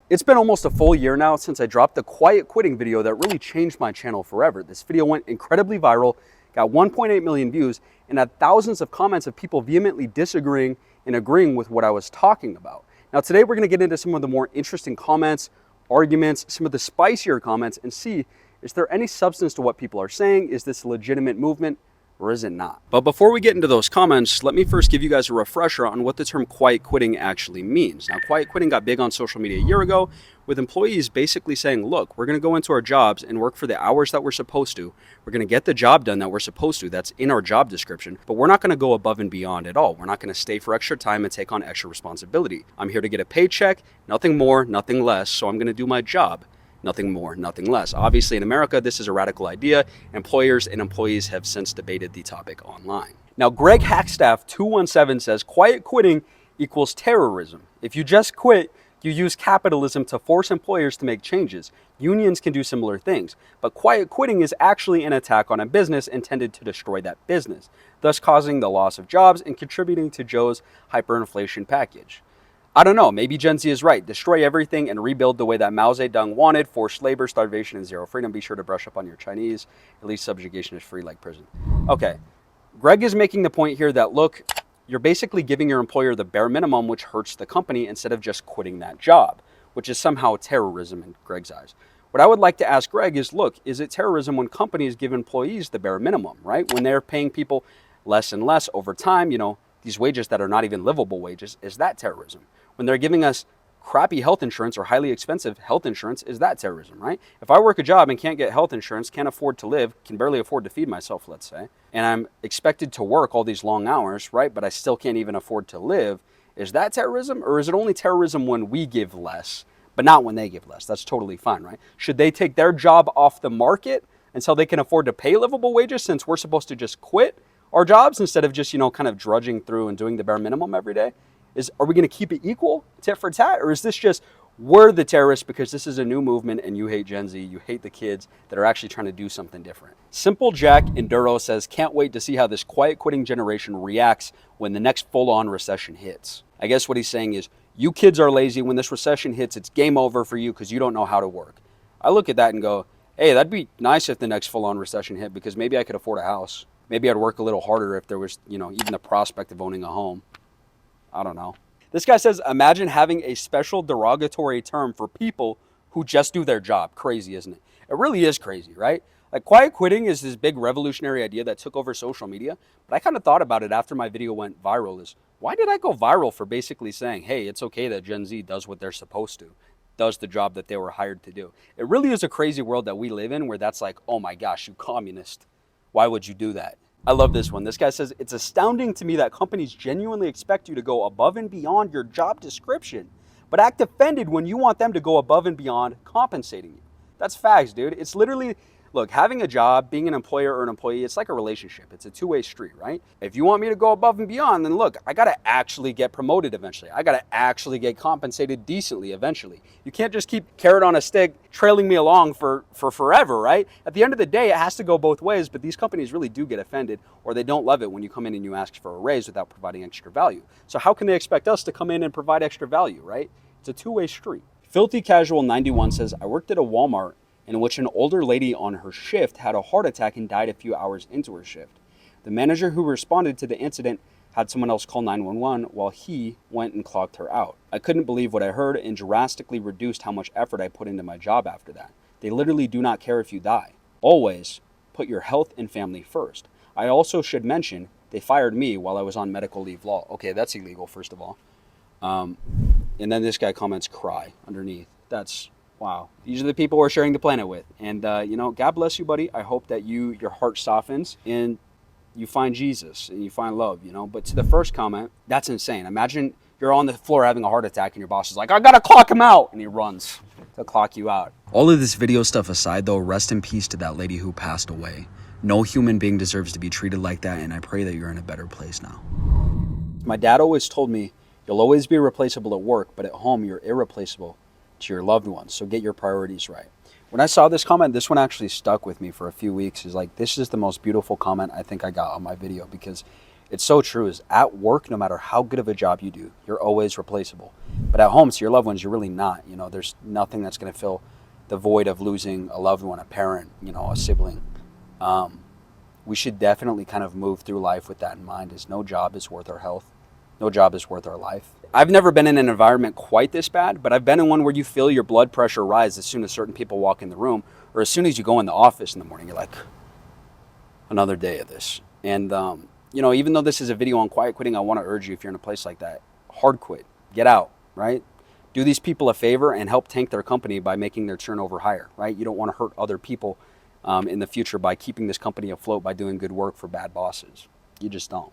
It's been almost a full year now since I dropped the quiet quitting video that really changed my channel forever. This video went incredibly viral, got 1.8 million views, and had thousands of comments of people vehemently disagreeing and agreeing with what I was talking about. Now today we're going to get into some of the more interesting comments, arguments, some of the spicier comments, and see, is there any substance to what people are saying? Is this a legitimate movement? Or is it not? But before we get into those comments, let me first give you guys a refresher on what the term quiet quitting actually means. Now, quiet quitting got big on social media a year ago, with employees basically saying, look, we're gonna go into our jobs and work for the hours that we're supposed to. We're gonna get the job done that we're supposed to, that's in our job description, but we're not gonna go above and beyond at all. We're not gonna stay for extra time and take on extra responsibility. I'm here to get a paycheck, nothing more, nothing less, so I'm gonna do my job. Nothing more, nothing less. Obviously, in America, this is a radical idea. Employers and employees have since debated the topic online. Now, Greg Hackstaff 217 says, quiet quitting equals terrorism. If you just quit, you use capitalism to force employers to make changes. Unions can do similar things, but quiet quitting is actually an attack on a business intended to destroy that business, thus causing the loss of jobs and contributing to Joe's hyperinflation package. I don't know, maybe Gen Z is right. Destroy everything and rebuild the way that Mao Zedong wanted: forced labor, starvation, and zero freedom. Be sure to brush up on your Chinese. At least subjugation is free like prison. Okay, Greg is making the point here that, look, you're basically giving your employer the bare minimum, which hurts the company, instead of just quitting that job, which is somehow terrorism in Greg's eyes. What I would like to ask Greg is, look, is it terrorism when companies give employees the bare minimum, right? When they're paying people less and less over time, these wages that are not even livable wages, is that terrorism? When they're giving us crappy health insurance or highly expensive health insurance, is that terrorism, right? If I work a job and can't get health insurance, can't afford to live, can barely afford to feed myself, let's say, and I'm expected to work all these long hours, right, but I still can't even afford to live, is that terrorism? Or is it only terrorism when we give less, but not when they give less? That's totally fine, right? Should they take their job off the market until they can afford to pay livable wages, since we're supposed to just quit our jobs instead of just, kind of drudging through and doing the bare minimum every day? Are we going to keep it equal, tit for tat? Or is this just, we're the terrorists because this is a new movement and you hate Gen Z, you hate the kids that are actually trying to do something different? Simple Jack Enduro says, can't wait to see how this quiet quitting generation reacts when the next full-on recession hits. I guess what he's saying is, you kids are lazy. When this recession hits, it's game over for you because you don't know how to work. I look at that and go, hey, that'd be nice if the next full-on recession hit, because maybe I could afford a house. Maybe I'd work a little harder if there was, even the prospect of owning a home. I don't know. This guy says, imagine having a special derogatory term for people who just do their job. Crazy, isn't it? It really is crazy, right? Like, quiet quitting is this big revolutionary idea that took over social media. But I kind of thought about it after my video went viral, is why did I go viral for basically saying, hey, it's okay that Gen Z does what they're supposed to, does the job that they were hired to do? It really is a crazy world that we live in, where that's like, oh my gosh, you communist. Why would you do that? I love this one. This guy says, it's astounding to me that companies genuinely expect you to go above and beyond your job description, but act offended when you want them to go above and beyond compensating you. That's facts, dude. It's literally, look, having a job, being an employer or an employee, it's like a relationship. It's a two-way street, right? If you want me to go above and beyond, then look, I got to actually get promoted eventually. I got to actually get compensated decently eventually. You can't just keep carrot on a stick trailing me along for forever, right? At the end of the day, it has to go both ways, but these companies really do get offended, or they don't love it when you come in and you ask for a raise without providing extra value. So how can they expect us to come in and provide extra value, right? It's a two-way street. Filthy Casual 91 says, I worked at a Walmart in which an older lady on her shift had a heart attack and died a few hours into her shift. The manager who responded to the incident had someone else call 911 while he went and clocked her out. I couldn't believe what I heard and drastically reduced how much effort I put into my job after that. They literally do not care if you die. Always put your health and family first. I also should mention they fired me while I was on medical leave law. Okay, that's illegal, first of all. And then this guy comments, cry, underneath. That's, wow. These are the people we're sharing the planet with. And, God bless you, buddy. I hope that your heart softens and you find Jesus and you find love, But to the first comment, that's insane. Imagine you're on the floor having a heart attack and your boss is like, I got to clock him out. And he runs to clock you out. All of this video stuff aside, though, rest in peace to that lady who passed away. No human being deserves to be treated like that. And I pray that you're in a better place now. My dad always told me, you'll always be replaceable at work, but at home, you're irreplaceable to your loved ones. So get your priorities right. When I saw this comment, this one actually stuck with me for a few weeks. Is like, this is the most beautiful comment I think I got on my video, because It's so true. Is at work, no matter how good of a job you do, you're always replaceable. But at home, to your loved ones, you're really not. You know, there's nothing that's going to fill the void of losing a loved one, a parent, you know, a sibling. We should definitely kind of move through life with that in mind, is no job is worth our health. No job is worth our life. I've never been in an environment quite this bad, but I've been in one where you feel your blood pressure rise as soon as certain people walk in the room, or as soon as you go in the office in the morning. You're like, another day of this. And, you know, even though this is a video on quiet quitting, I want to urge you, if you're in a place like that, hard quit. Get out, right? Do these people a favor and help tank their company by making their turnover higher, right? You don't want to hurt other people in the future by keeping this company afloat by doing good work for bad bosses. You just don't.